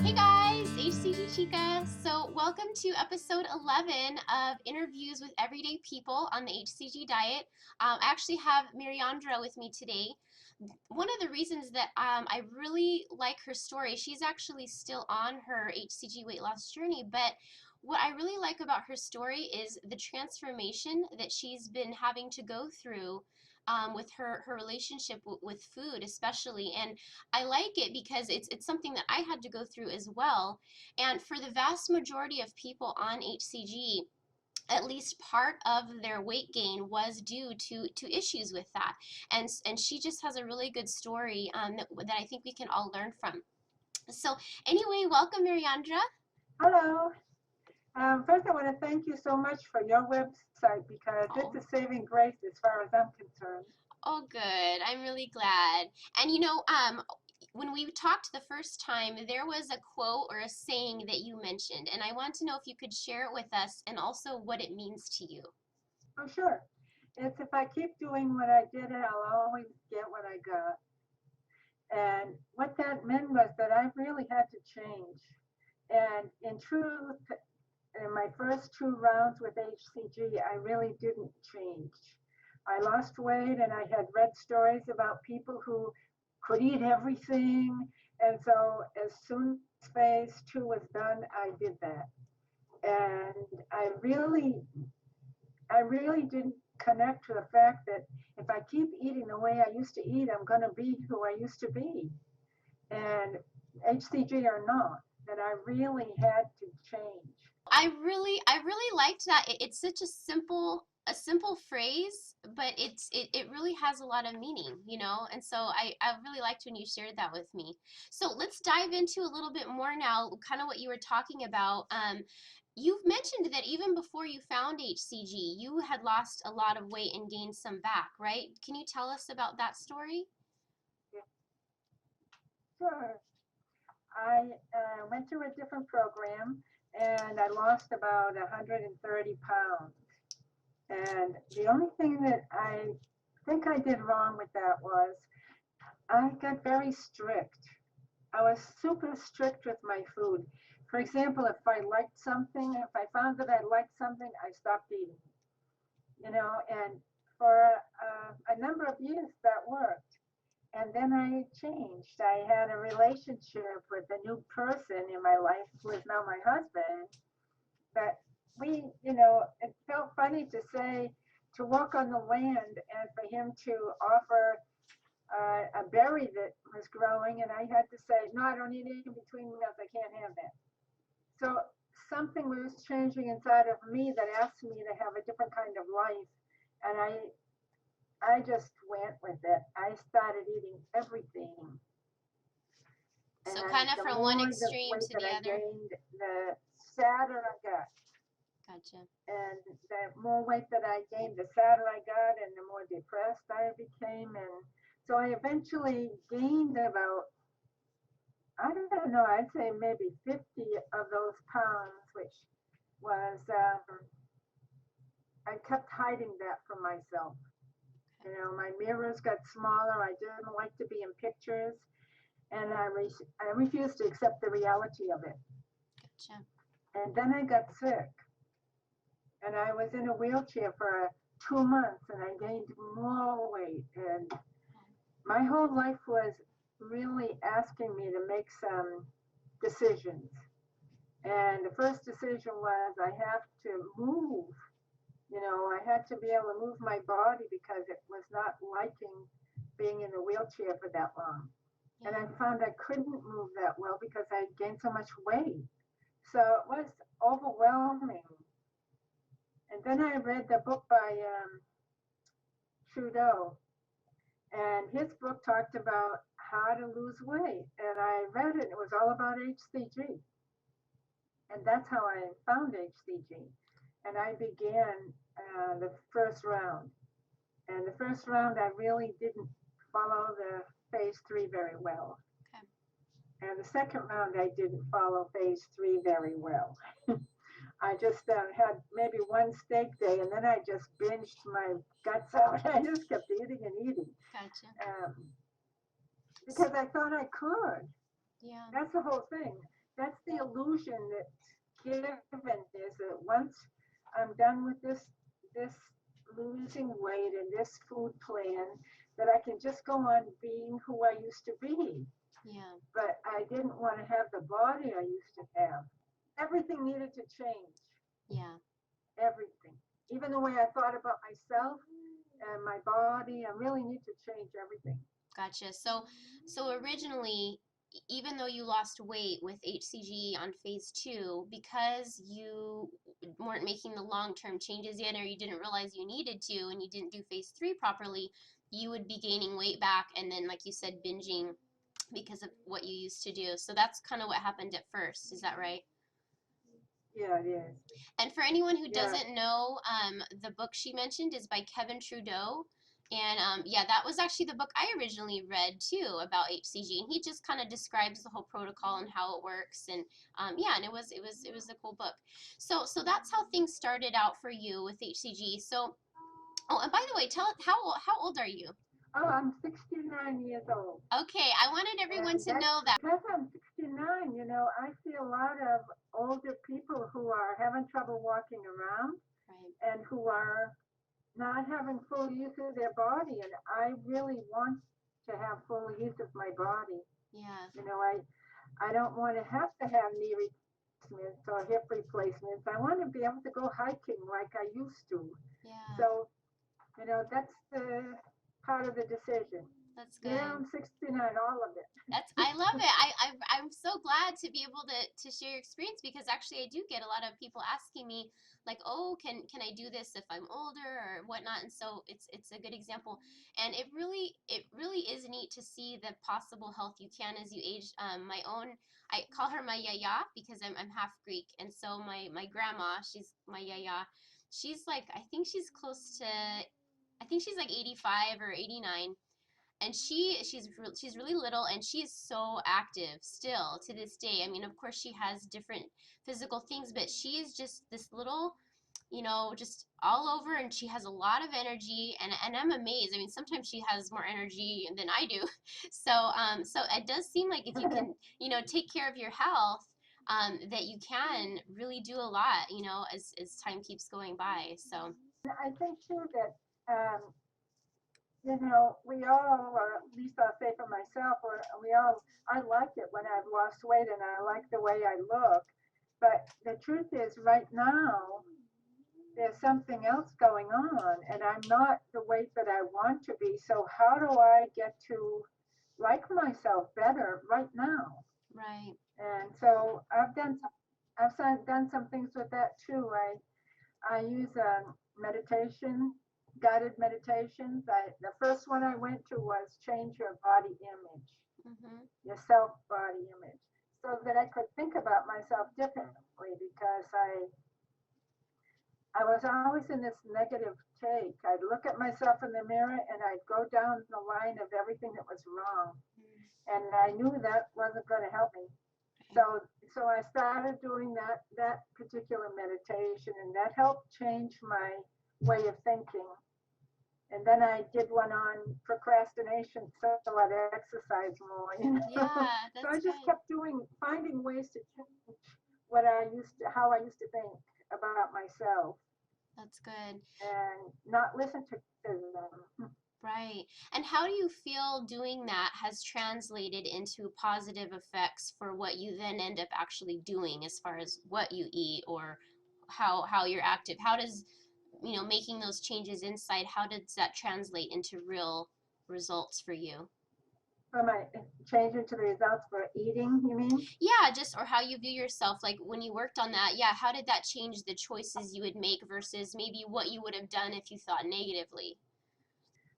Hey guys, HCGChica. So welcome to episode 11 of interviews with everyday people on the HCG diet. I actually have Miriandra with me today. One of the reasons that I really like her story, she's actually still on her HCG weight loss journey, but what I really like about her story is the transformation that she's been having to go through with her relationship with food especially. And I like it because it's something that I had to go through as well. And for the vast majority of people on HCG, at least part of their weight gain was due to issues with that. And she just has a really good story that I think we can all learn from. So anyway, welcome, Miriandra. Hello. First, I want to thank you so much for your website because it's Oh, a saving grace as far as I'm concerned. oh, good. I'm really glad. And when we talked the first time, there was a quote or a saying that you mentioned, and I want to know if you could share it with us and also what it means to you. Oh, sure. It's if I keep doing what I did, I'll always get what I got. And what that meant was that I really had to change. And in truth, in my first two rounds with HCG, I really didn't change. I lost weight and I had read stories about people who could eat everything. And so as soon as phase two was done, I did that. And I really didn't connect to the fact that if I keep eating the way I used to eat, I'm going to be who I used to be. And HCG or not, that I really had to change. I really liked that. It's such a simple phrase, but it really has a lot of meaning, you know? And so I really liked when you shared that with me. So let's dive into a little bit more now, kind of what you were talking about. You've mentioned that even before you found HCG, you had lost a lot of weight and gained some back, right? Can you tell us about that story? Sure. I went through a different program and I lost about 130 pounds. And the only thing that I think I did wrong with that was I got very strict. I was super strict with my food. For example, if I liked something, if I found that I liked something, I stopped eating. And for a number of years that worked. And then I changed. I had a relationship with a new person in my life who is now my husband. But it felt funny to say, to walk on the land and for him to offer a berry that was growing. And I had to say, no, I don't eat it in between meals. I can't have that. So something was changing inside of me that asked me to have a different kind of life. And I just went with it. I started eating everything. So And kind of the from one more the extreme weight to that the I other. gained, the sadder I got. Gotcha. And the more weight that I gained, the sadder I got and the more depressed I became. And so I eventually gained about, I don't know, I'd say maybe 50 of those pounds, which was, I kept hiding that from myself. My mirrors got smaller. I didn't like to be in pictures. And I refused to accept the reality of it. Gotcha. And then I got sick. And I was in a wheelchair for 2 months and I gained more weight. And my whole life was really asking me to make some decisions. And the first decision was I have to move. I had to be able to move my body because it was not liking being in a wheelchair for that long. And I Yeah. found I couldn't move that well because I gained so much weight. So it was overwhelming. And then I read the book by Trudeau, and his book talked about how to lose weight. And I read it, it was all about HCG. And that's how I found HCG. And I began the first round. And the first round, I really didn't follow the phase three very well. Okay. And the second round, I didn't follow phase three very well. I just had maybe one steak day, and then I just binged my guts out. I just kept eating and eating Gotcha. um, because I thought I could. Yeah. That's the whole thing. that's the illusion that's given, is that once I'm done with this losing weight and this food plan, that I can just go on being who I used to be. Yeah. But I didn't want to have the body I used to have. Everything needed to change. Yeah. Everything. Even the way I thought about myself and my body, I really need to change everything. Gotcha. So originally, even though you lost weight with HCG on phase two, because you weren't making the long-term changes yet, or you didn't realize you needed to, and you didn't do phase three properly, you would be gaining weight back, and then, like you said, binging because of what you used to do. So that's kind of what happened at first. Is that right? Yeah, it is. And for anyone who Yeah. doesn't know, the book she mentioned is by Kevin Trudeau. And yeah, that was actually the book I originally read too about HCG, and he just kind of describes the whole protocol and how it works, and yeah, and it was a cool book. So that's how things started out for you with HCG. So, oh, and by the way, tell how old are you? Oh, I'm 69 years old. Okay, I wanted everyone And to that's know that. because I'm 69, I see a lot of older people who are having trouble walking around Right. and who are not having full use of their body. And I really want to have full use of my body. Yeah. I don't want to have knee replacements or hip replacements. I want to be able to go hiking like I used to. Yeah. So, that's the part of the decision. That's Yeah, good. I'm 69, all of it. I love it. I'm so glad to be able to share your experience, because actually I do get a lot of people asking me like, oh, can I do this if I'm older or whatnot, and so it's a good example, and it really is neat to see the possible health you can as you age. My own, I call her my yaya because I'm half Greek, and so my grandma, she's my yaya. She's like, I think she's like 85 or 89, and she's really little, and she's so active still to this day. I mean, of course she has different physical things, but she is just this little, just all over, and she has a lot of energy, and I'm amazed. I mean, sometimes she has more energy than I do. So it does seem like if you can, take care of your health, that you can really do a lot, as time keeps going by. So I think too that we all, or at least I'll say for myself, or we all, I like it when I've lost weight and I like the way I look. But the truth is, right now, there's something else going on, and I'm not the weight that I want to be. So, how do I get to like myself better right now? right. And so, I've done some things with that too. I use meditation, guided meditations. The first one I went to was change your body image, Mhm. your self body image, so that I could think about myself differently, because I was always in this negative take. I'd look at myself in the mirror and I'd go down the line of everything that was wrong, and I knew that wasn't going to help me. So so I started doing that particular meditation, and that helped change my way of thinking. And then I did one on procrastination, so I'd exercise more. Yeah, So that's I just good. kept finding ways to change how I used to think about myself That's good. and not listen to criticism. Right. And how do you feel doing that has translated into positive effects for what you then end up actually doing as far as what you eat, or how you're active? How does, making those changes inside, how does that translate into real results for you? Am I changing to the results for eating, you mean? Yeah, just, or how you view yourself, like when you worked on that. Yeah, how did that change the choices you would make versus maybe what you would have done if you thought negatively?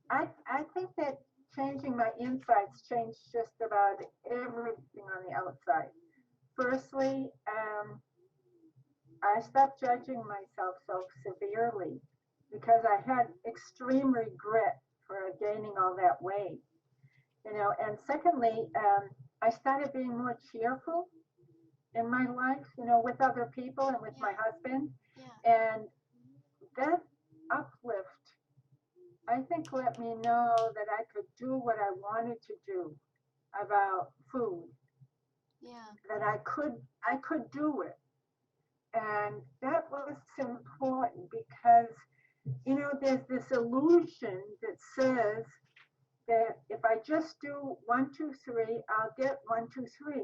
I think that changing my insights changed just about everything on the outside. Firstly, I stopped judging myself so severely because I had extreme regret for gaining all that weight. And secondly, I started being more cheerful in my life, with other people and with Yeah, my husband. yeah. And that uplift, I think, let me know that I could do what I wanted to do about food. Yeah. that I could do it. And that was important because, there's this illusion that says that if I just do 1, 2, 3, I'll get 1, 2, 3.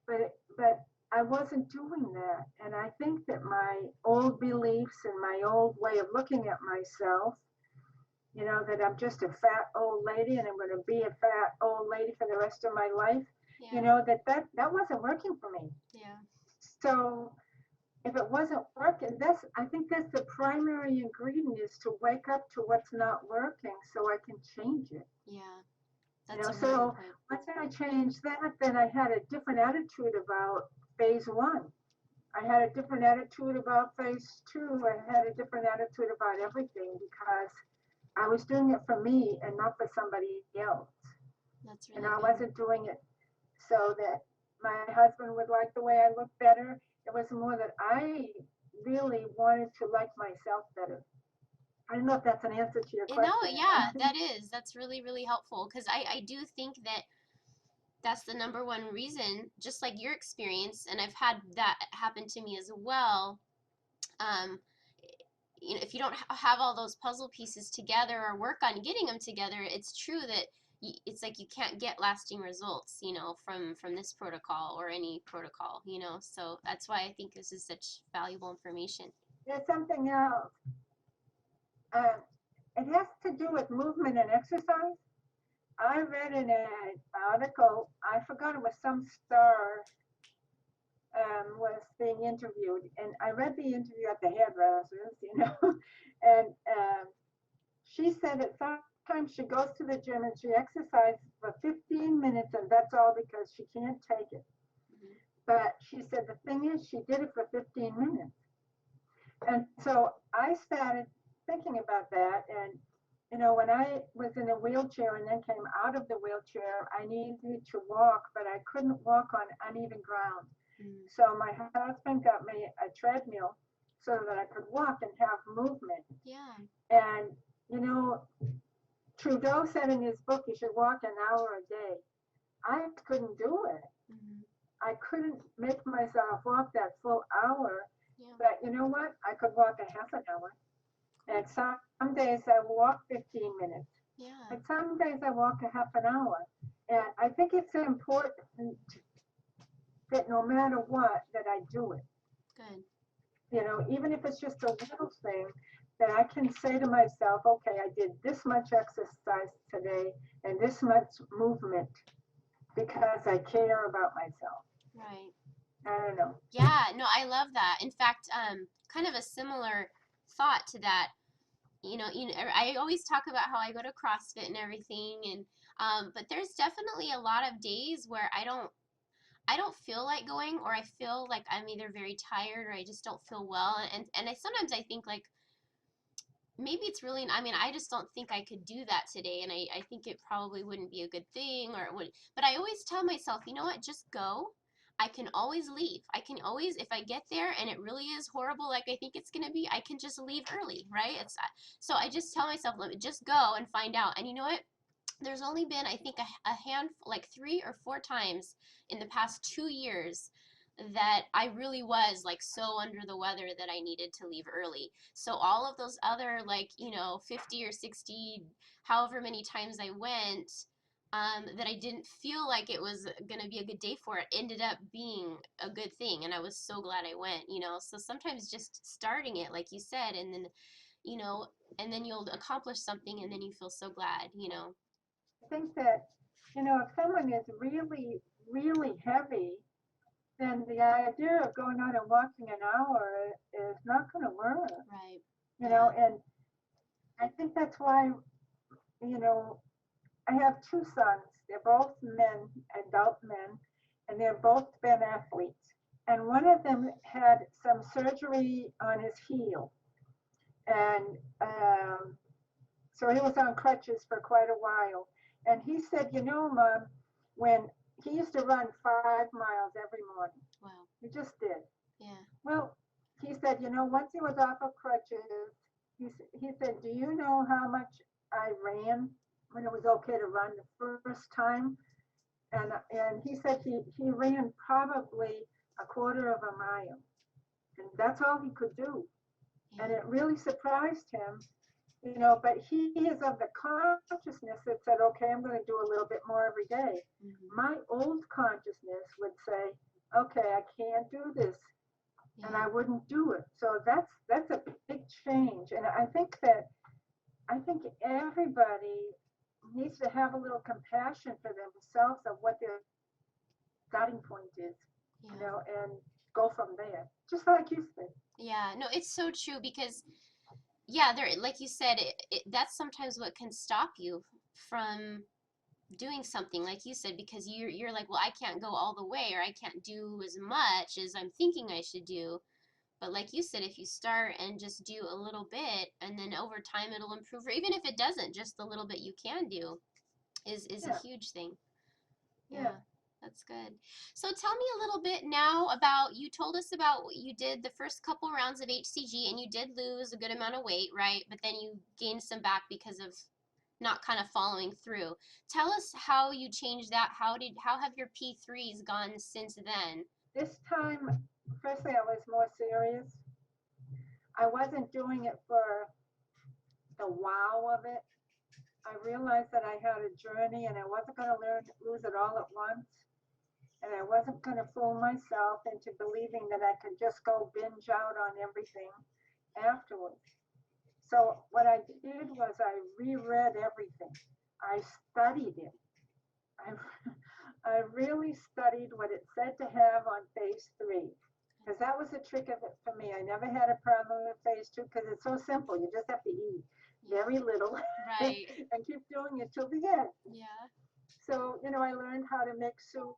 But I wasn't doing that. And I think that my old beliefs and my old way of looking at myself, that I'm just a fat old lady and I'm going to be a fat old lady for the rest of my life, Yeah. that wasn't working for me. Yeah. So if it wasn't working, I think that's the primary ingredient, is to wake up to what's not working so I can change it. Yeah. That's a really good So point. once I changed that, then I had a different attitude about phase 1. I had a different attitude about phase 2. I had a different attitude about everything because I was doing it for me and not for somebody else. That's And really I good. wasn't doing it so that my husband would like the way I looked better. It was more that I really wanted to like myself better. I don't know if that's an answer to your No, question. yeah, that is. That's really, really helpful because I do think that that's the number one reason, just like your experience, and I've had that happen to me as well. Um, if you don't have all those puzzle pieces together or work on getting them together, it's true that it's like you can't get lasting results, from this protocol or any protocol. So that's why I think this is such valuable information. There's something else. Uh, it has to do with movement and exercise. I read in an article, I forgot, it was some star was being interviewed, and I read the interview at the hairdressers, and she said that sometimes she goes to the gym and she exercises for 15 minutes, and that's all because she can't take it. Mm-hmm. But she said the thing is, she did it for 15 minutes. And so I started thinking about that. And, when I was in a wheelchair and then came out of the wheelchair, I needed to walk, but I couldn't walk on uneven ground. Mm. So my husband got me a treadmill so that I could walk and have movement. Yeah. And, you know, Trudeau said in his book you should walk an hour a day. I couldn't do it. Mm-hmm. I couldn't make myself walk that full hour. Yeah. But you know what? I could walk a half an hour. And some days I walk 15 minutes. Yeah. But some days I walk a half an hour. And I think it's important that no matter what, that I do it. Good. Even if it's just a little thing, that I can say to myself, okay, I did this much exercise today and this much movement because I care about myself. Right. I don't know. Yeah, no, I love that. In fact, kind of a similar thought to that. I always talk about how I go to CrossFit and everything, and but there's definitely a lot of days where I don't feel like going, or I feel like I'm either very tired or I just don't feel well, and sometimes I think like maybe it's really, I mean, I just don't think I could do that today, and I think it probably wouldn't be a good thing, or it would, but I always tell myself, you know what, just go. I can always leave. I can always, if I get there and it really is horrible like I think it's going to be, I can just leave early, right? So I just tell myself, let me just go and find out. And you know what? There's only been, I think, a handful, like 3 or 4 times in the past 2 years that I really was like so under the weather that I needed to leave early. So all of those other, like, 50 or 60, however many times I went, that I didn't feel like it was going to be a good day for, it ended up being a good thing. And I was so glad I went. So sometimes just starting it, like you said, you know, and then you'll accomplish something and then you feel so glad. I think that, if someone is really, really heavy, then the idea of going out and walking an hour is not going to work. Right. Yeah. And I think that's why, you know, I have two sons. They're both men, adult men, and they've both been athletes. And one of them had some surgery on his heel. And so he was on crutches for quite a while. And he said, Mom, when he used to run 5 miles every morning, Wow. he just did. Yeah. Well, he said, once he was off of crutches, he said, do you know how much I ran when it was okay to run the first time? And he said he ran probably a quarter of a mile, and that's all he could do. And Yeah. it really surprised him, but he is of the consciousness that said, okay, I'm going to do a little bit more every day. Hmm. My old consciousness would say, okay, I can't do this, and Yeah. I wouldn't do it. So that's a big change. And I think everybody needs to have a little compassion for themselves of what their starting point is, Yeah. and go from there. Just like you said. Yeah. No, it's so true because yeah, there, like you said, that's sometimes what can stop you from doing something, like you said, because you're like, well, I can't go all the way, or I can't do as much as I'm thinking I should do. But like you said, if you start and just do a little bit, and then over time it'll improve, or even if it doesn't, just the little bit you can do is a Yeah, huge thing. yeah. Yeah, that's good. So tell me a little bit now about, you told us about what you did the first couple rounds of HCG, and you did lose a good amount of weight, right? But then you gained some back because of not kind of following through. Tell us how you changed that. How have your P3s gone since then? This time, firstly, I was more serious. I wasn't doing it for the wow of it. I realized that I had a journey and I wasn't going to lose it all at once. And I wasn't going to fool myself into believing that I could just go binge out on everything afterwards. So what I did was I reread everything. I studied it. I, I really studied what it said to have on phase three, because that was the trick of it for me. I never had a problem with phase two because it's so simple. You just have to eat Yeah, very little right. and keep doing it till the end. Yeah. So, I learned how to make soup,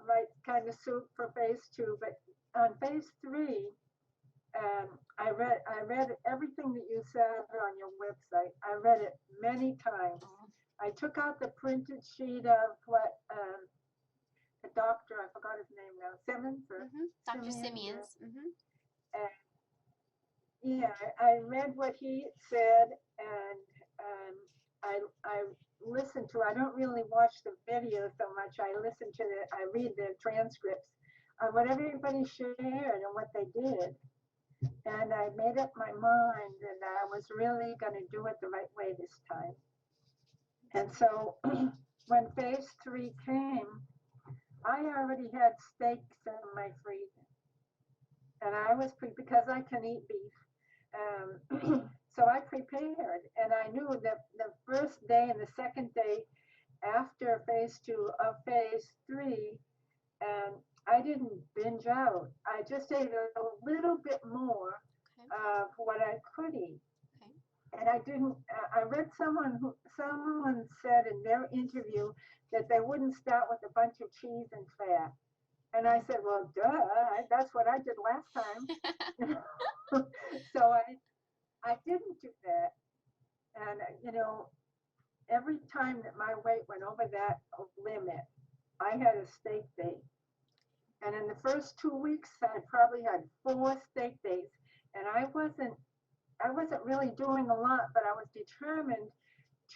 right kind of soup for phase two. But on phase three, I read everything that you said on your website. I read it many times. Oh. I took out the printed sheet of what the doctor, I forgot his name now, Simmons or Mhm. Dr. Simeons, Simeons. Mhm. and yeah, I read what he said, and I listened to. I don't really watch the video so much. I read the transcripts of what everybody shared and what they did, and I made up my mind that I was really going to do it the right way this time. And so when phase three came, I already had steaks in my freezer, and I was because I can eat beef. So I prepared, and I knew that the first day and the second day after phase two of phase three, and I didn't binge out. I just ate a little bit more Okay. of what I could eat. Okay. And I didn't. I read someone said in their interview that they wouldn't start with a bunch of cheese and fat. And I said, well, duh, that's what I did last time. So I didn't do that. And, every time that my weight went over that limit, I had a steak day. And in the first 2 weeks, I probably had 4 steak days. And I wasn't really doing a lot, but I was determined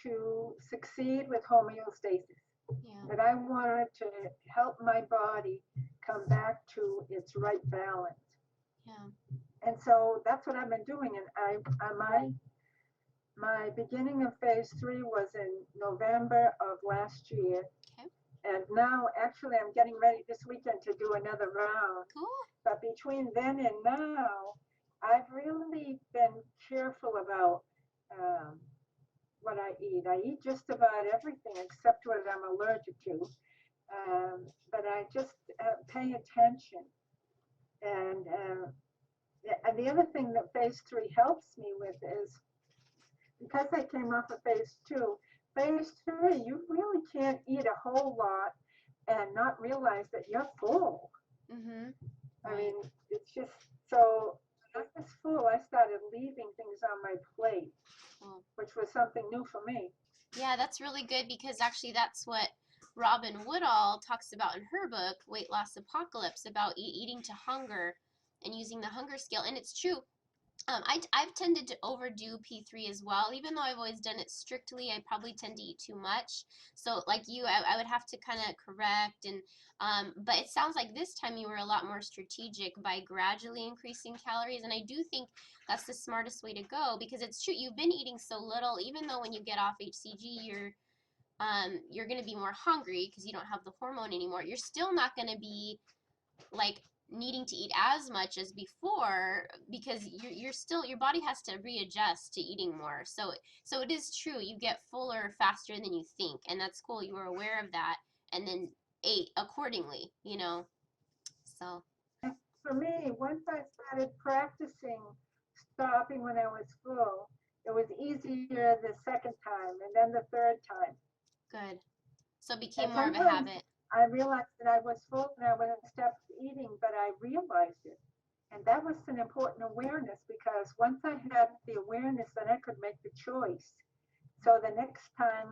to succeed with homeostasis. Yeah. That I wanted to help my body come back to its right balance. Yeah. And so that's what I've been doing. And my beginning of phase three was in November of last year. Okay. And now, actually, I'm getting ready this weekend to do another round. Cool. But between then and now, I've really been careful about um, what I eat. I eat just about everything except what I'm allergic to. But I just pay attention. And and the other thing that phase three helps me with is because I came off of phase two, phase three, you really can't eat a whole lot and not realize that you're full. Mhm. I Right. mean, it's just so when I was full, I started leaving things on my plate, Cool. which was something new for me. Yeah, that's really good because actually that's what Robin Woodall talks about in her book, Weight Loss Apocalypse, about eating to hunger and using the hunger scale. And it's true. I've tended to overdo P3 as well. Even though I've always done it strictly, I probably tend to eat too much. So like you, I would have to kind of correct and but it sounds like this time you were a lot more strategic by gradually increasing calories, and I do think that's the smartest way to go because it's true you've been eating so little. Even though when you get off HCG, you're going to be more hungry because you don't have the hormone anymore. You're still not going to be like needing to eat as much as before because you're still your body has to readjust to eating more. So it is true you get fuller faster than you think, and that's cool you were aware of that and then ate accordingly, you know. So For me, once I started practicing stopping when I was full, it was easier the second time and then the third time. good. So it became And more of a sometimes habit. I realized that I was full and I would have stopped eating, but I realized it. And that was an important awareness because once I had the awareness, then I could make the choice. So the next time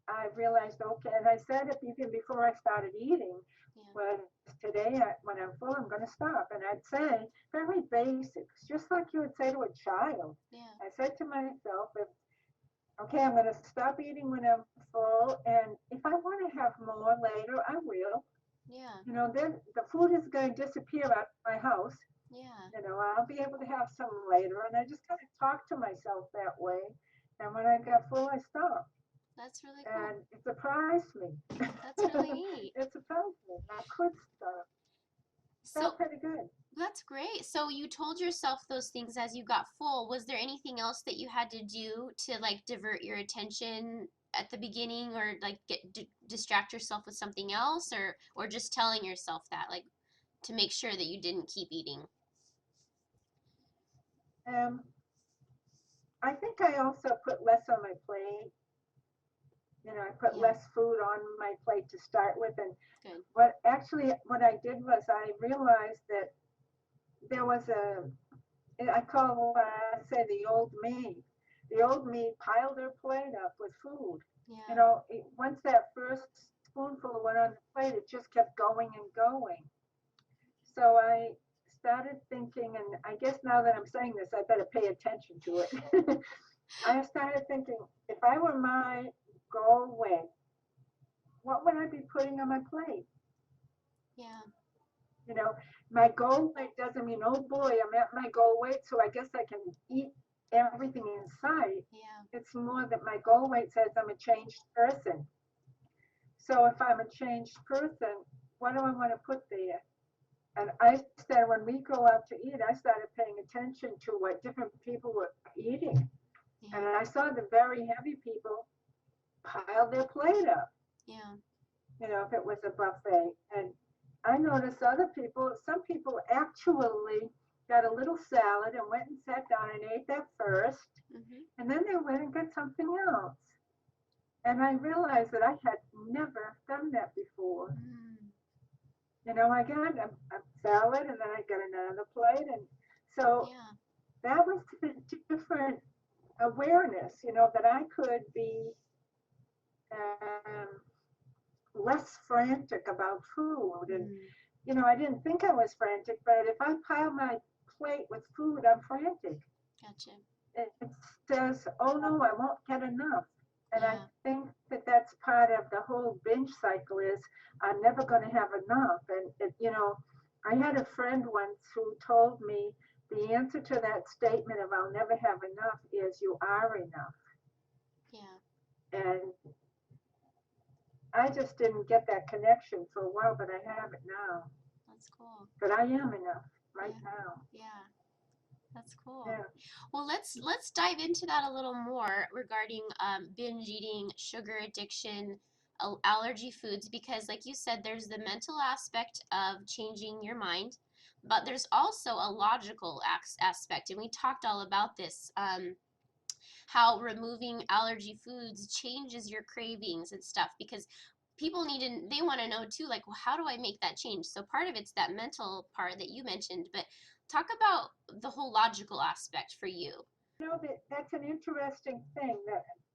I realized, okay, and I said it even before I started eating, Yeah. was today, when I'm full, I'm going to stop. And I'd say very basics, just like you would say to a child. Yeah. I said to myself, okay, I'm going to stop eating when I'm full, and if I want to have more later, I will. Yeah. You know, then the food is going to disappear out of my house. Yeah. You know, I'll be able to have some later, and I just kind of talk to myself that way. And when I got full, I stopped, That's really cool. and it surprised me. That's really neat. It surprised me. I could stop. So Felt pretty good. that's great. So you told yourself those things as you got full. Was there anything else that you had to do to like divert your attention at the beginning, or like distract yourself with something else, or just telling yourself that like to make sure that you didn't keep eating? Um, I think I also put less on my plate. You know, I put Yeah, less food on my plate to start with, and good. what I did was I realized that there was I call I say the old me. The old me piled her plate up with food. You Yeah, know, once that first spoonful went on the plate, it just kept going and going. So I started thinking, and I guess now that I'm saying this, I better pay attention to it. I started thinking, if I were my goal weight, what would I be putting on my plate? yeah, You know, my goal weight doesn't mean, oh boy, I'm at my goal weight, so I guess I can eat everything in sight. yeah, It's more that my goal weight says I'm a changed person. So if I'm a changed person, what do I want to put there? And I said, when we go out to eat, I started paying attention to what different people were eating. And yeah, I saw the very heavy people pile their plate up, yeah, you know, if it was a buffet. And I noticed some people actually got a little salad and went and sat down and ate that first. mhm, And then they went and got something else. And I realized that I had never done that before. mm, You know, I got a salad and then I got another plate. And so yeah, that was the different awareness, you know, that I could be um, less frantic about food. And, mm, you know, I didn't think I was frantic, but if I pile my plate with food, I'm frantic. gotcha. It says, oh no, I won't get enough. And I Yeah, think that that's part of the whole binge cycle is I'm never going to have enough. And, you know, I had a friend once who told me the answer to that statement of I'll never have enough is you are enough. yeah, And I just didn't get that connection for a while, but I have it now. that's cool. But I am enough right Yeah, now. yeah. That's cool. Yeah. Well, let's dive into that a little more regarding binge eating, sugar addiction, allergy foods, because like you said, there's the mental aspect of changing your mind, but there's also a logical aspect, and we talked all about this. How removing allergy foods changes your cravings and stuff because people need to they want to know too like well how do I make that change, so part of it's that mental part that you mentioned, but talk about the whole logical aspect for you. You know, that's an interesting thing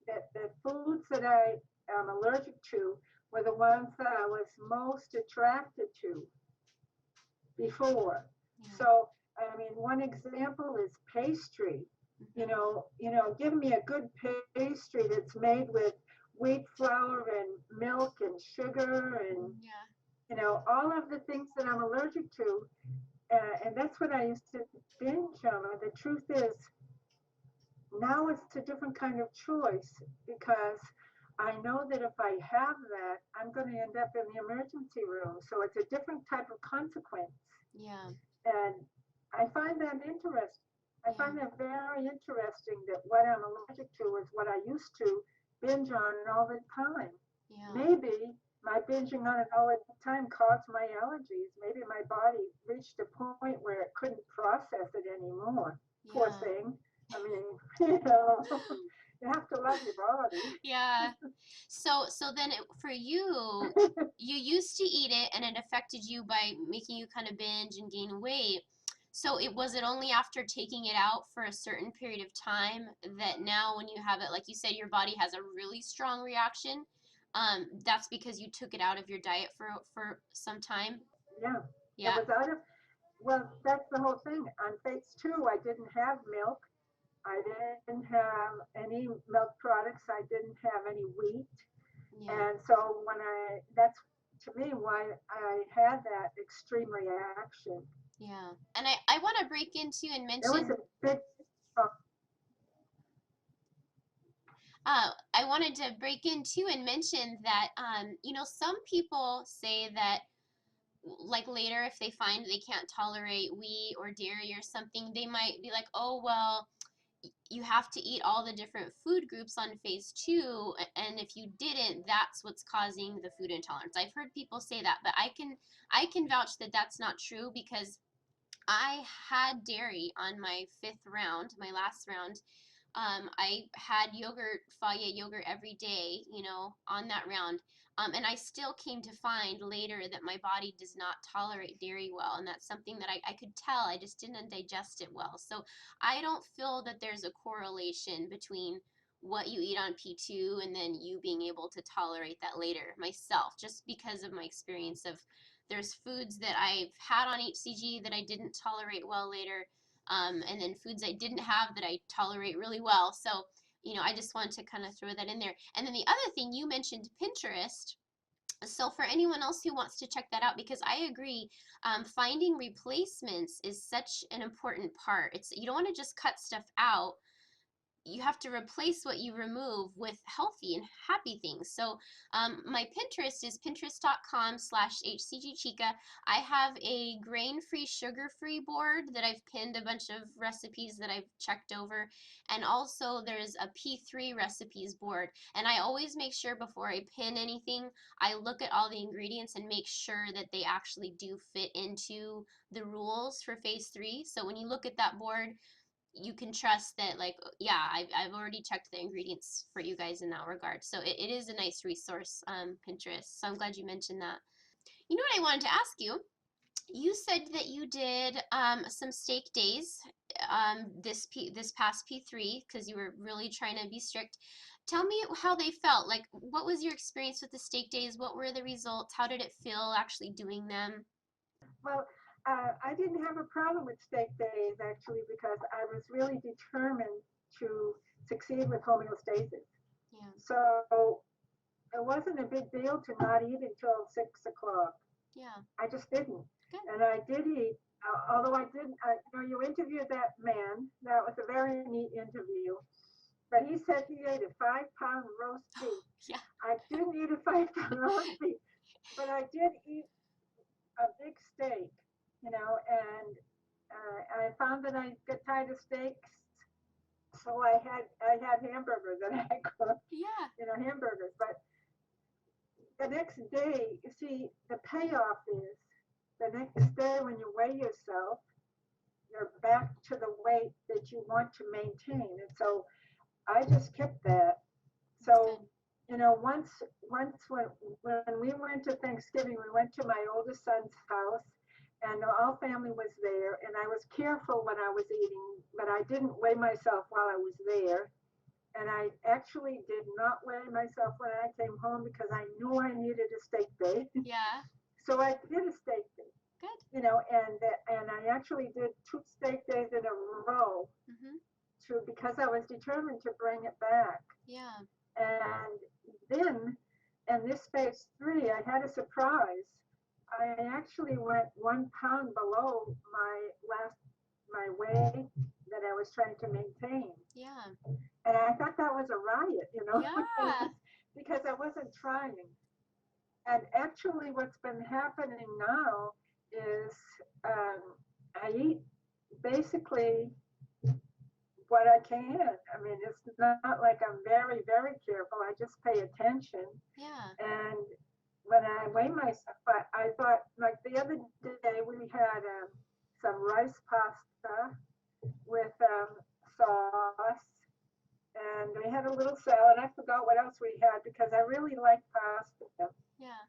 that the foods that I am allergic to were the ones that I was most attracted to before. Yeah, So I mean, one example is pastry. Mm-hmm. Give me a good pastry that's made with wheat flour and milk and sugar and Yeah. all of the things that I'm allergic to. And that's what I used to binge on. The truth is, now it's a different kind of choice because I know that if I have that, I'm going to end up in the emergency room. So it's a different type of consequence. Yeah. And I find that interesting. I Yeah. find that very interesting that what I'm allergic to is what I used to binge on all the time. Yeah. Maybe my binging on it all the time caused my allergies. Maybe my body reached a point where it couldn't process it anymore. Poor Yeah. thing. I mean, you have to love your body. Yeah. So then for you, you used to eat it and it affected you by making you kind of binge and gain weight. So it was it only after taking it out for a certain period of time that now when you have it, like you said, your body has a really strong reaction. That's because you took it out of your diet for some time. Yeah, it Yeah. was out of, well, that's the whole thing. On phase two, I didn't have milk. I didn't have any milk products. I didn't have any wheat. Yeah. And so that's to me why I had that extreme reaction. Yeah. And I want to break into and It was a mention big, uh, I wanted to break in too and mention that, some people say that, like later, if they find they can't tolerate wheat or dairy or something, they might be like, oh, well, you have to eat all the different food groups on phase two, and if you didn't, that's what's causing the food intolerance. I've heard people say that, but I can vouch that that's not true because I had dairy on my fifth round, my last round. I had yogurt, Fage yogurt every day, on that round. And I still came to find later that my body does not tolerate dairy well. And that's something that I could tell. I just didn't digest it well. So I don't feel that there's a correlation between what you eat on P2 and then you being able to tolerate that later myself, just because of my experience of there's foods that I've had on HCG that I didn't tolerate well later, and then foods I didn't have that I tolerate really well. So, I just wanted to kind of throw that in there. And then the other thing you mentioned, Pinterest. So for anyone else who wants to check that out, because I agree, finding replacements is such an important part. It's you don't want to just cut stuff out, you have to replace what you remove with healthy and happy things. So my Pinterest is pinterest.com/HCGChica. I have a grain-free, sugar-free board that I've pinned a bunch of recipes that I've checked over. And also there's a P3 recipes board. And I always make sure before I pin anything, I look at all the ingredients and make sure that they actually do fit into the rules for phase 3. So when you look at that board, you can trust that, like, yeah, I've already checked the ingredients for you guys in that regard. So it is a nice resource, Pinterest. So I'm glad you mentioned that. You know what I wanted to ask you? You said that you did some steak days this past P3 because you were really trying to be strict. Tell me how they felt. Like, what was your experience with the steak days? What were the results? How did it feel actually doing them? well, I didn't have a problem with steak days actually because I was really determined to succeed with homeostasis. Yeah. So it wasn't a big deal to not eat until 6 o'clock. Yeah. I just didn't. Good. And I did eat, although I didn't, you interviewed that man. That was a very neat interview. But he said he ate a 5 pound roast beef. Yeah. I didn't eat a 5 pound roast beef, but I did eat a big steak, and I found that I get tired of steaks. So I had hamburgers and I cooked, Yeah. hamburgers. But the next day, you see, the payoff is the next day when you weigh yourself, you're back to the weight that you want to maintain. And so I just kept that. That's So, good. once when we went to Thanksgiving, we went to my oldest son's house and all family was there and I was careful when I was eating, but I didn't weigh myself while I was there. And I actually did not weigh myself when I came home because I knew I needed a steak day. Yeah. So I did a steak day. Good. And I actually did 2 steak days in a row Mhm. because I was determined to bring it back. Yeah. And then in this phase 3, I had a surprise. I actually went 1 pound below my weight that I was trying to maintain. Yeah. And I thought that was a riot, Yeah. because I wasn't trying. And actually, what's been happening now is um, I eat basically what I can. I mean, it's not like I'm very, very careful. I just pay attention. Yeah. And when I weigh myself, I thought, like the other day, we had some rice pasta with sauce, and we had a little salad. I forgot what else we had because I really like pasta. Yeah.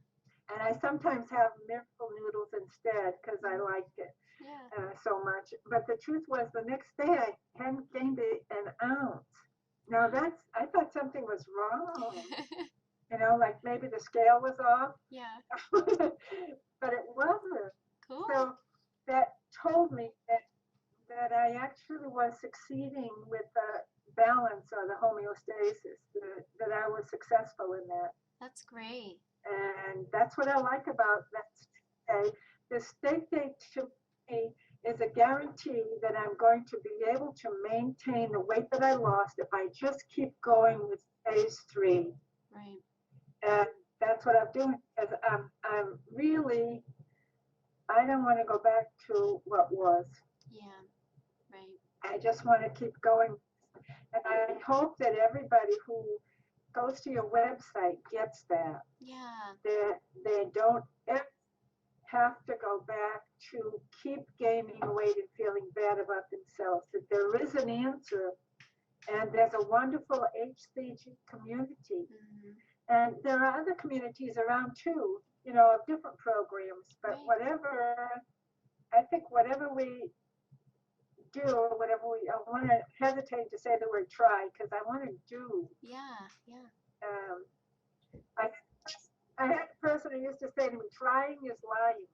And I sometimes have miracle noodles instead because I liked it Yeah. so much. But the truth was, the next day I hadn't gained an ounce. Now I thought something was wrong. Like maybe the scale was off, Yeah. but it wasn't. Cool. So that told me that I actually was succeeding with the balance or the homeostasis, that I was successful in that. That's great. And that's what I like about that day. The steak day to me is a guarantee that I'm going to be able to maintain the weight that I lost if I just keep going with phase 3. Right. And that's what I'm doing because I'm really, I don't want to go back to what was. Yeah. Right. I just want to keep going. And I hope that everybody who goes to your website gets that. Yeah. They don't ever have to go back to keep gaining weight and feeling bad about themselves. That there is an answer, and there's a wonderful HCG community. Mhm. And there are other communities around too, of different programs. But I think whatever we do, I want to hesitate to say the word try because I want to do. Yeah. Yeah. Um, I, I had a person who used to say to me, trying is lying,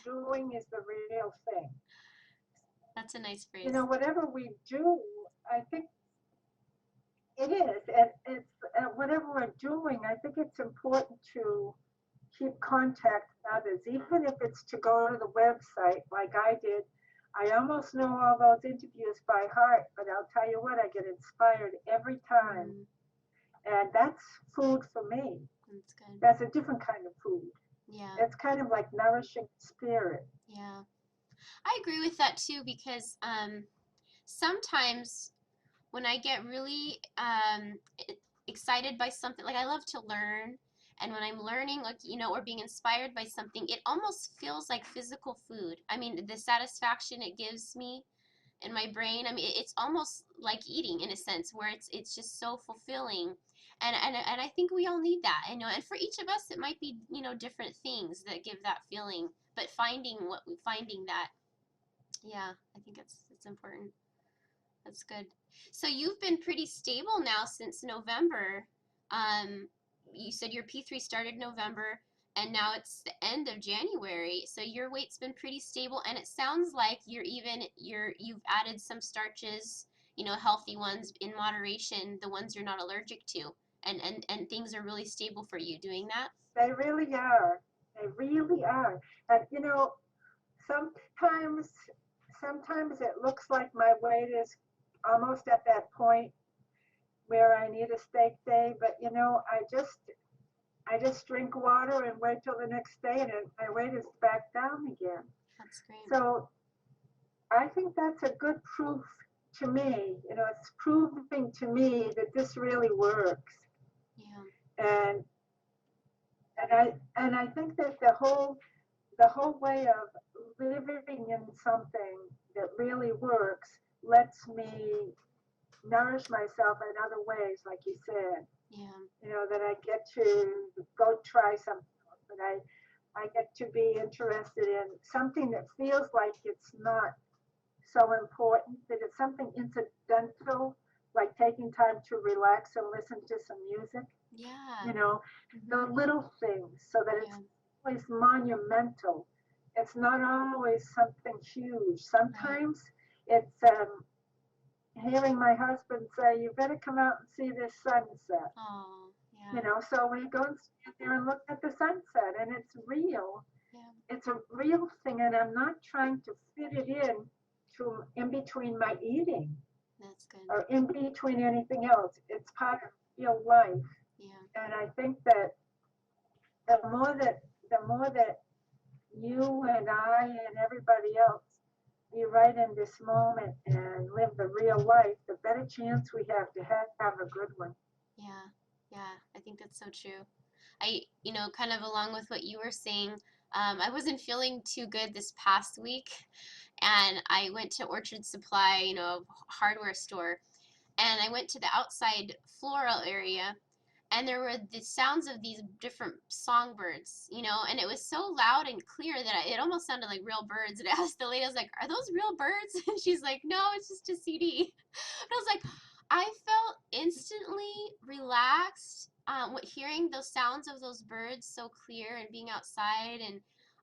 doing is the real thing. That's a nice phrase. Whatever we do, I think it is. And it's whatever we're doing, I think it's important to keep contact with others, even if it's to go to the website like I did. I almost know all those interviews by heart, but I'll tell you what, I get inspired every time. Mm, And that's food for me. that's good. That's a different kind of food. Yeah. It's kind of like nourishing spirit. Yeah. I agree with that too because sometimes when I get really excited by something, like I love to learn, and when I'm learning, like, or being inspired by something, it almost feels like physical food. I mean, the satisfaction it gives me in my brain, I mean, it's almost like eating in a sense, where it's just so fulfilling. And I think we all need that, and for each of us, it might be, different things that give that feeling, but finding that, yeah, I think it's important. That's good. So you've been pretty stable now since November. Um, you said your P3 started November and now it's the end of January. So your weight's been pretty stable and it sounds like you've added some starches, healthy ones in moderation, the ones you're not allergic to. And things are really stable for you doing that? They really are. They really are. And sometimes sometimes it looks like my weight is almost at that point where I need a steak day, but I just drink water and wait till the next day and my weight is back down again. That's great. So I think that's a good proof to me. It's proving to me that this really works. Yeah. And and I think that the whole way of living in something that really works lets me nourish myself in other ways, like you said. Yeah. That I get to go try something, that I get to be interested in something that feels like it's not so important, that it's something incidental, like taking time to relax and listen to some music, Yeah. you know, the Mm-hmm. little things, so that it's Yeah. always monumental. it's not always something huge. Right. Sometimes it's hearing my husband say, "You better come out and see this sunset." Oh, yeah. So we go and stand there and look at the sunset, and it's real. Yeah. It's a real thing, and I'm not trying to fit it in between my eating That's good. or in between anything else. It's part of real life, Yeah. and I think that the more that you and I and everybody else be right in this moment and live the real life, the better chance we have to have a good one. Yeah. Yeah. I think that's so true. Kind of along with what you were saying, I wasn't feeling too good this past week, and I went to Orchard Supply, hardware store, and I went to the outside floral area, and there were the sounds of these different songbirds, and it was so loud and clear that it almost sounded like real birds. And I asked the lady, I was like, "Are those real birds?" And she's like, "No, it's just a CD." And I was like, I felt instantly relaxed, hearing those sounds of those birds so clear and being outside, and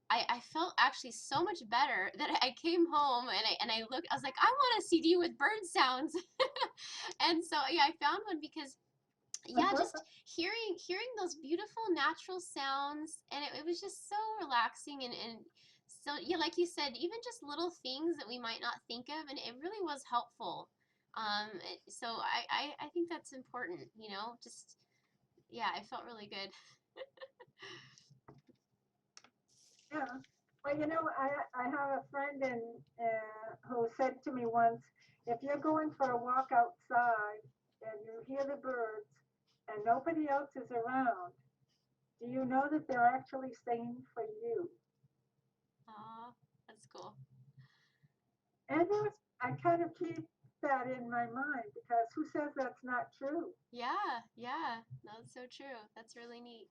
I felt actually so much better that I came home and I looked. I was like, I want a CD with bird sounds, and so yeah, I found one because yeah, just hearing those beautiful natural sounds, and it was just so relaxing, and so yeah, like you said, even just little things that we might not think of, and it really was helpful. So I think that's important, just yeah, I felt really good. Yeah. Well, I have a friend who said to me once, if you're going for a walk outside and you hear the birds and nobody else is around, do you know that they're actually singing for you? Aw, that's cool. And I kind of keep that in my mind because who says that's not true? Yeah, yeah, that's so true. That's really neat.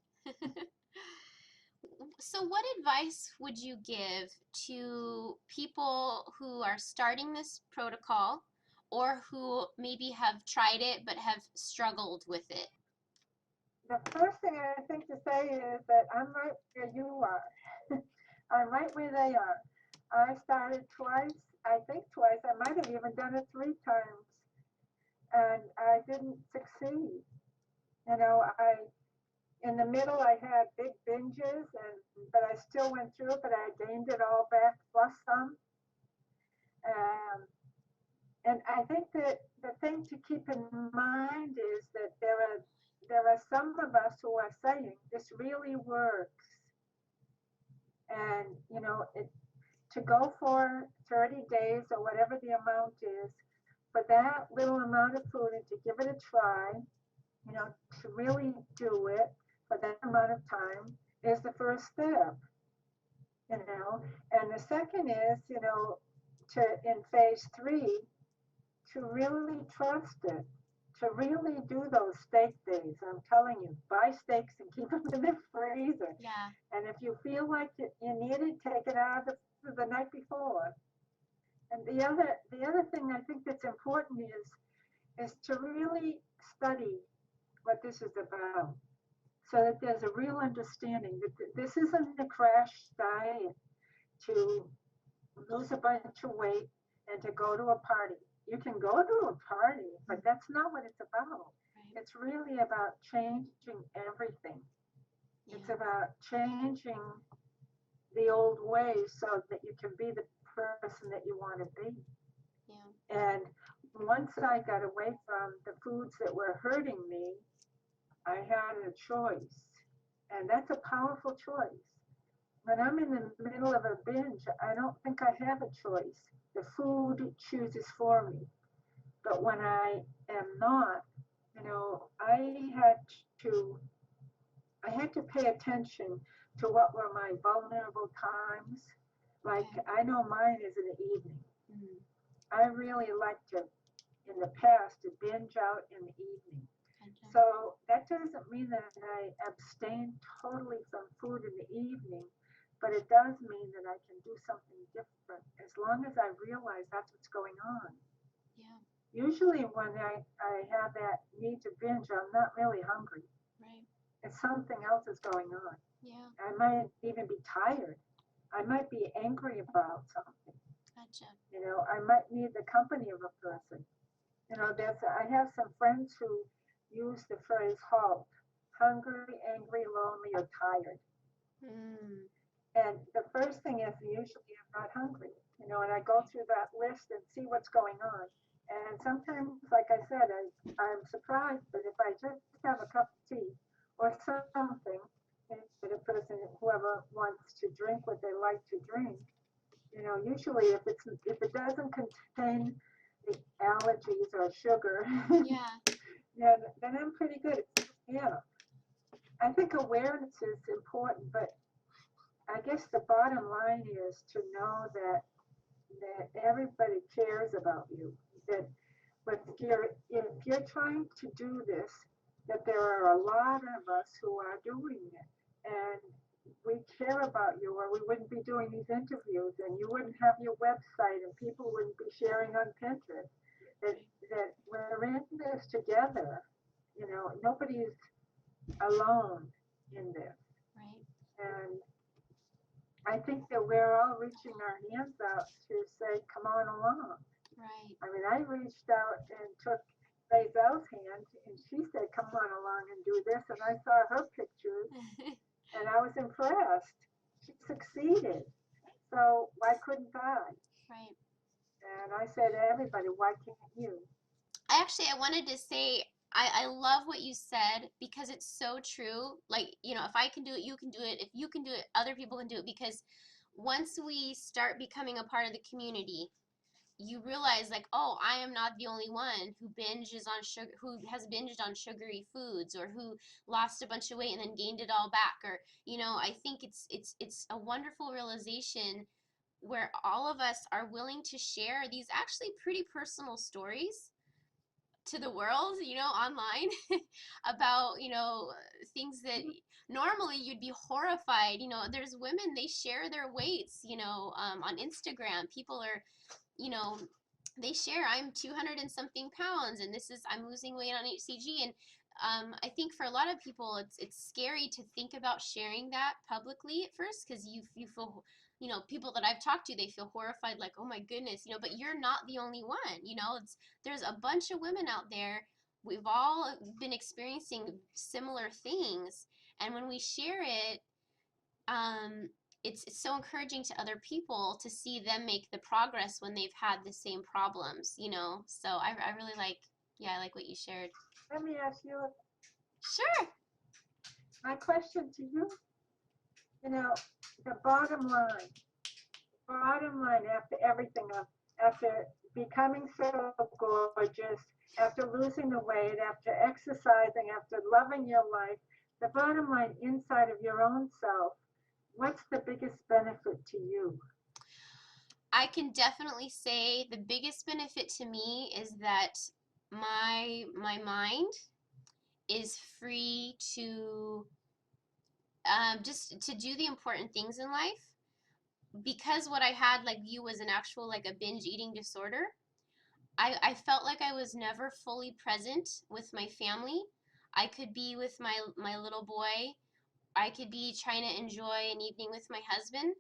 So, what advice would you give to people who are starting this protocol or who maybe have tried it but have struggled with it? The first thing I think to say is that I'm right where you are. I'm right where they are. I started twice, I think twice. I might have even done it 3 times, and I didn't succeed. I in the middle I had big binges, but I still went through it. But I gained it all back plus some. Um, and I think that the thing to keep in mind is that there are some of us who are saying this really works, and to go for 30 days or whatever the amount is for that little amount of food and to give it a try, to really do it for that amount of time is the first step, you know. And the second is, to in phase 3 to really trust it, to really do those steak days. I'm telling you, buy steaks and keep them in the freezer. Yeah, And if you feel like you need it, take it out of the night before. And the other thing I think that's important is to really study what this is about, so that there's a real understanding that this isn't a crash diet to lose a bunch of weight and to go to a party. You can go to a party, but that's not what it's about. right. It's really about changing everything. It's Yeah, about changing the old ways so that you can be the person that you want to be. yeah, And once I got away from the foods that were hurting me, I had a choice. And that's a powerful choice. When I'm in the middle of a binge, I don't think I have a choice. The food chooses for me. But when I am not, I had to I had to pay attention to what were my vulnerable times. Like okay. I know mine is in the evening. Mm, I really like to, in the past, to binge out in the evening. gotcha. So that doesn't mean that I abstain totally from food in the evening, but it does mean that I can do something different as long as I realize that's what's going on. Yeah, Usually, when I have that need to binge, I'm not really hungry. right. It's something else is going on. Yeah, I might even be tired, I might be angry about something. Gotcha. I might need the company of a person. I have some friends who use the phrase HALT, hungry, angry, lonely, or tired. Mm. And the first thing is usually I'm not hungry, and I go through that list and see what's going on. And sometimes, like I said, I'm surprised, but if I just have a cup of tea or something, and the person, whoever wants to drink what they like to drink, usually if it doesn't contain the allergies or sugar, Yeah. yeah, then I'm pretty good. Yeah, I think awareness is important, but I guess the bottom line is to know that everybody cares about you. That if you're trying to do this, that there are a lot of us who are doing it, and we care about you, or we wouldn't be doing these interviews, and you wouldn't have your website, and people wouldn't be sharing on Pinterest. That Right. that we're in this together. Nobody's alone in this, Right. and I think that we're all reaching our hands out to say, come on along. Right. I mean, I reached out and took Rayzel's hand, and she said, come on along and do this. And I saw her pictures, and I was impressed. She succeeded. So why couldn't I? Right. And I said to everybody, why can't you? I wanted to say I love what you said because it's so true. Like, if I can do it, you can do it. If you can do it, other people can do it because once we start becoming a part of the community, you realize like, oh, I am not the only one who binges on sugar, who has binged on sugary foods, or who lost a bunch of weight and then gained it all back, or I think it's a wonderful realization where all of us are willing to share these actually pretty personal stories to the world, online about, things that normally you'd be horrified. There's women, they share their weights, on Instagram. People are, you know, they share, I'm 200 and something pounds, and I'm losing weight on HCG. And I think for a lot of people, it's scary to think about sharing that publicly at first because you feel, people that I've talked to, they feel horrified, like, oh my goodness, but you're not the only one. There's a bunch of women out there. We've all been experiencing similar things, and when we share it, um, it's so encouraging to other people to see them make the progress when they've had the same problems. So I really like, yeah, I like what you shared. Let me ask you Sure. my question to you. You know, the bottom line after everything, after becoming so gorgeous, after losing the weight, after exercising, after loving your life, the bottom line inside of your own self, what's the biggest benefit to you? I can definitely say the biggest benefit to me is that my mind is free to just to do the important things in life because what I had like you was an actual like a binge eating disorder. I felt like I was never fully present with my family. I could be with my little boy. I could be trying to enjoy an evening with my husband.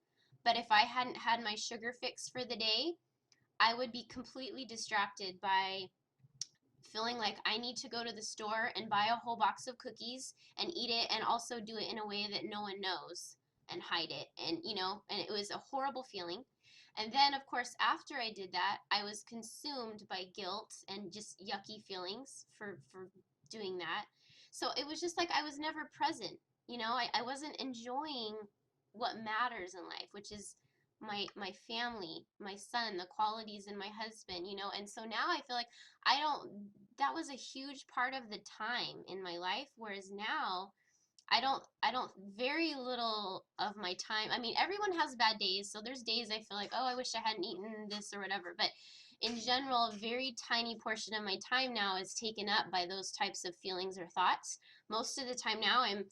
But if I hadn't had my sugar fix for the day, I would be completely distracted by feeling like I need to go to the store and buy a whole box of cookies and eat it and also do it in a way that no one knows and hide it. And it was a horrible feeling. And then, of course, after I did that, I was consumed by guilt and just yucky feelings for doing that. So it was just like I was never present. I wasn't enjoying what matters in life, which is my family, my son, the qualities in my husband. And so now I feel like I don't that was a huge part of the time in my life, whereas now I don't very little of my time. I mean, everyone has bad days, so there's days I feel like, oh, I wish I hadn't eaten this or whatever, but in general, a very tiny portion of my time now is taken up by those types of feelings or thoughts. Most of the time now I'm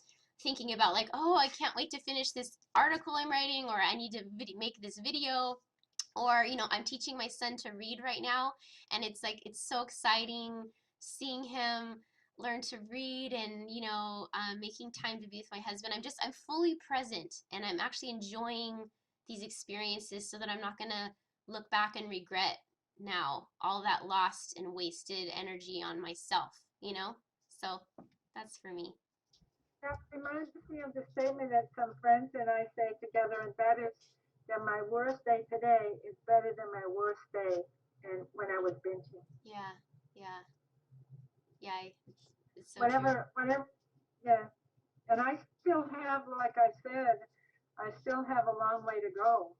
thinking about like, oh, I can't wait to finish this article I'm writing, or I need to make this video, or I'm teaching my son to read right now, and it's like it's so exciting seeing him learn to read, and making time to be with my husband. I'm fully present, and I'm actually enjoying these experiences so that I'm not gonna look back and regret now all that lost and wasted energy on myself, you know? So that's for me. That reminds me of the statement that some friends and I say together, and that is that my worst day today is better than my worst day and when I was binging. Yeah, yeah, yeah. It's so true. Whatever, yeah. And I still have, like I said, I still have a long way to go,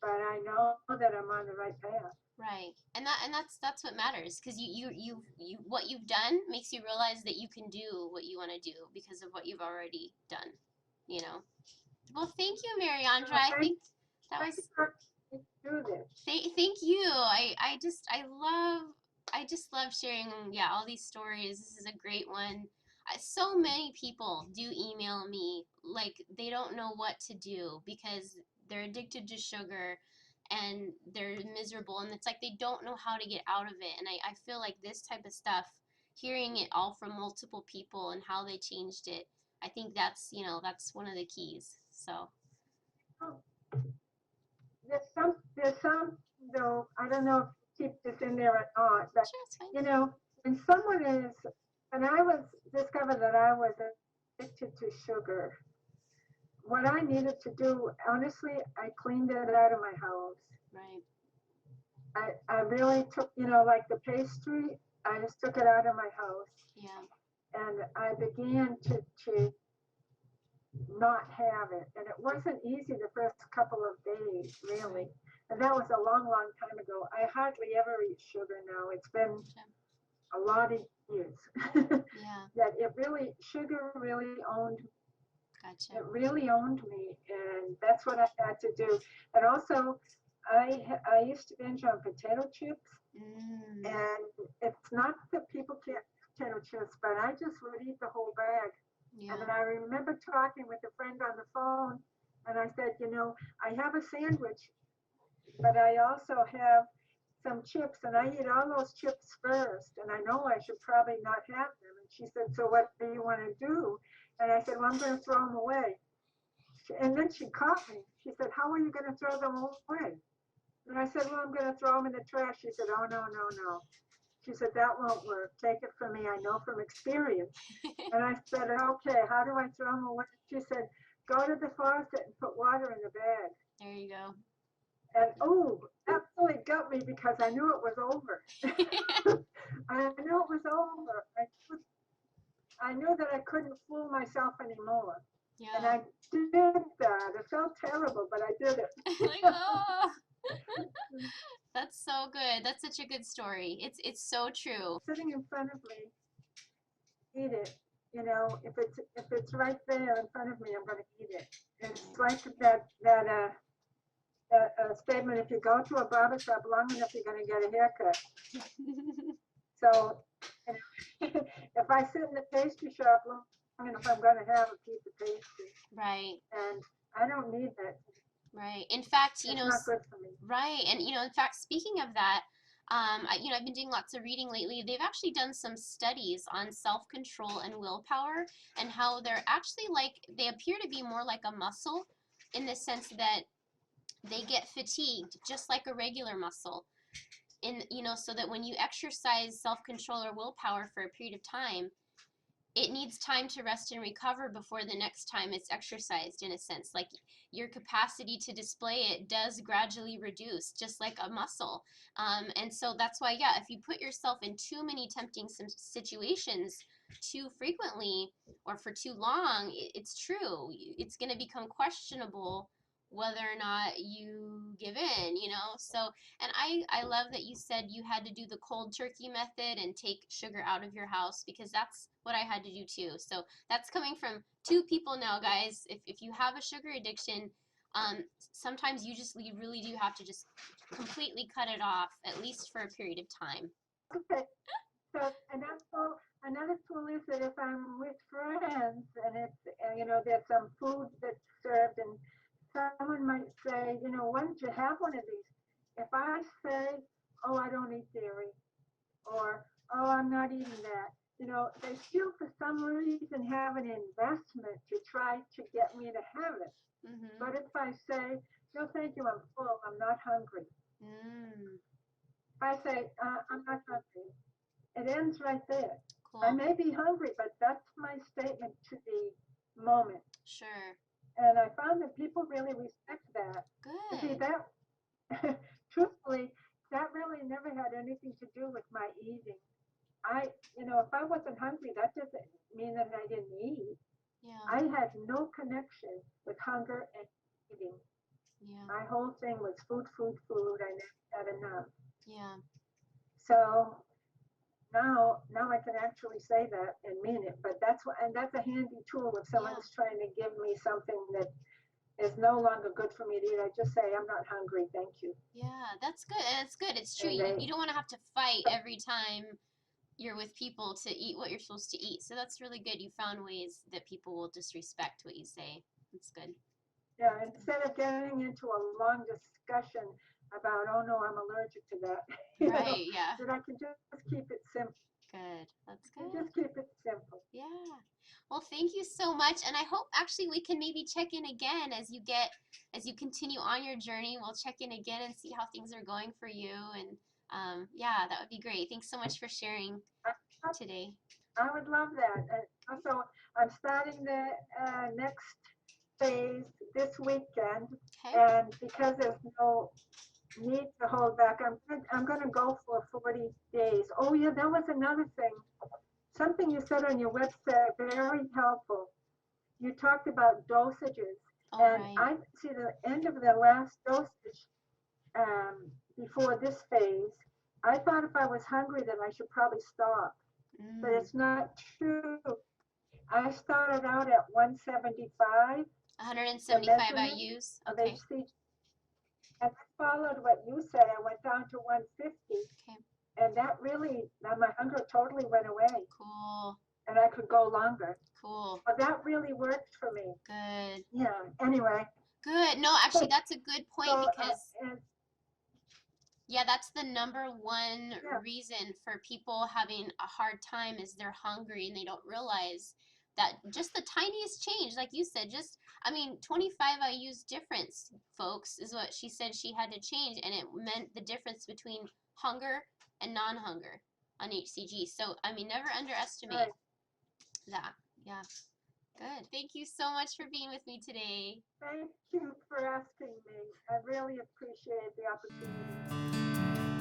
but I know that I'm on the right path. Right. And that's what matters because you what you've done makes you realize that you can do what you want to do because of what you've already done, you know. Well, thank you, Miriandra. I Thank, think that thank you was for doing this. thank you. I just love sharing, yeah, all these stories. This is a great one. So many people do email me like they don't know what to do because they're addicted to sugar and they're miserable, and it's like they don't know how to get out of it. And I feel like this type of stuff, hearing it all from multiple people and how they changed it, I think that's one of the keys. So Oh, there's some, though, I don't know if you keep this in there or not, but, sure, it's fine. you know, when someone is, when I was discovered that I was addicted to sugar, what I needed to do, honestly, I cleaned it out of my house. Right. I really took, like the pastry, I just took it out of my house Yeah. and I began to not have it. And it wasn't easy the first couple of days, really. Right. And that was a long, long time ago. I hardly ever eat sugar now. It's been Sure. a lot of years. Yeah. That sugar really owned, Gotcha. it really owned me. And that's what I had to do. And also, I used to binge on potato chips. Mm. And it's not that people can't eat potato chips, but I just would eat the whole bag. And Yeah. then I remember talking with a friend on the phone, and I said, I have a sandwich, but I also have some chips, and I eat all those chips first, and I know I should probably not have them. And she said, so what do you want to do? And I said, well, I'm going to throw them away. And then she caught me. She said, how are you going to throw them away? And I said, well, I'm going to throw them in the trash. She said, oh, no, no, no. She said, that won't work. Take it from me. I know from experience. And I said, okay, how do I throw them away? She said, go to the faucet and put water in the bag. There you go. And oh, that really got me because I knew it was over. I knew it was over. I knew that I couldn't fool myself anymore. And Yeah. I did that. It felt terrible, but I did it. Like, oh, that's so good. That's such a good story. It's so true. Sitting in front of me, eat it. If it's right there in front of me, I'm going to eat it. It's like that statement: if you go to a barber shop long enough, you're going to get a haircut. So, if I sit in the pastry shop long enough, I'm going to have a piece of pastry, Right. and I don't need that. Right. In fact, It's not good for me. right. And in fact, speaking of that, I've been doing lots of reading lately. They've actually done some studies on self-control and willpower and how they're actually they appear to be more like a muscle in the sense that they get fatigued just like a regular muscle. So that when you exercise self-control or willpower for a period of time, it needs time to rest and recover before the next time it's exercised, in a sense. Like your capacity to display it does gradually reduce, just like a muscle. And so that's why, yeah, if you put yourself in too many tempting situations too frequently or for too long, it's true. It's going to become questionable whether or not you give in. So, and I love that you said you had to do the cold turkey method and take sugar out of your house, because that's what I had to do too. So that's coming from two people now, guys. If you have a sugar addiction, sometimes you really do have to just completely cut it off, at least for a period of time. Okay. So another tool is that if I'm with friends and there's some food that's served, and someone might say, why don't you have one of these? If I say, oh, I don't eat dairy, or oh, I'm not eating that, they still for some reason have an investment to try to get me to have it. Mm-hmm. But if I say, no, thank you, I'm full, I'm not hungry. Mm, If I say, I'm not hungry, it ends right there. I cool. may be hungry, but that's my statement to the moment. Sure. And I found that people really respect that. You see, Good. that, truthfully, that really never had anything to do with my eating. If I wasn't hungry, that doesn't mean that I didn't eat. Yeah. I had no connection with hunger and eating. Yeah. My whole thing was food, food, food. I never had enough. Yeah. So now I can actually say that and mean it. But that's a handy tool if Yeah. someone's trying to give me something that is no longer good for me to eat. I just say I'm not hungry, thank you. Yeah. That's good. And it's good. It's true. And You they don't want to have to fight every time you're with people to eat what you're supposed to eat. So that's really good. You found ways that people will disrespect what you say. That's good. Yeah, instead of getting into a long discussion about, oh no, I'm allergic to that, Right. Yeah. that I can just keep it simple. Good. That's And good. just keep it simple. Yeah. Well, thank you so much. And I hope actually we can maybe check in again as you continue on your journey. We'll check in again and see how things are going for you. And yeah, that would be great. Thanks so much for sharing I, today. I would love that. And also, I'm starting the next phase this weekend, Okay. and because there's no need to hold back, I'm going to go for 40 days. Oh yeah, that was another thing. Something you said on your website, very helpful. You talked about dosages, All and right. I see the end of the last dosage before this phase. I thought if I was hungry, then I should probably stop, but Mm. it's not true. I started out at 175, the 175 measurement IUs. of Okay. HCG, and I followed what you said. I went down to 150, Okay. and that really, now my hunger totally went away, Cool. and I could go longer. Cool. But that really worked for me. Good. Yeah. Anyway, Good. No, actually, that's a good point so because and, yeah, that's the number one yeah, reason for people having a hard time is they're hungry and they don't realize that just the tiniest change, like you said, just, I mean, 25 IU's difference, folks, is what she said she had to change, and it meant the difference between hunger and non-hunger on HCG. So, I mean, never underestimate right. that. Yeah, good. Thank you so much for being with me today. Thank you for asking me. I really appreciate the opportunity.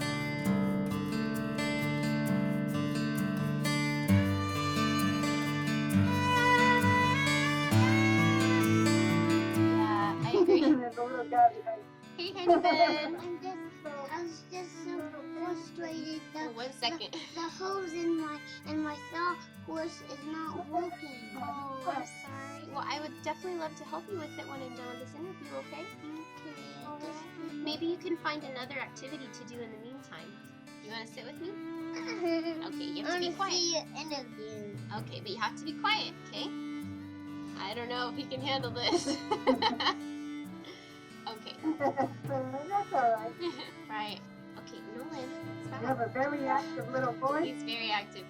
Yeah, I agree. And the little guy behind. Hey, Henny Ben. I was just so frustrated that Oh, 1 second. the hose in my sawhorse is not working. Oh, I'm sorry. Well, I would definitely love to help you with it when I'm done with this interview, okay? Okay. Maybe you can find another activity to do in the meantime. You want to sit with me? Okay, you have to be quiet. See your interview. Okay, but you have to be quiet, okay? I don't know if you can handle this. Okay. That's all right. Right. Okay, Nolan, You stop. have a very active little voice. He's very active.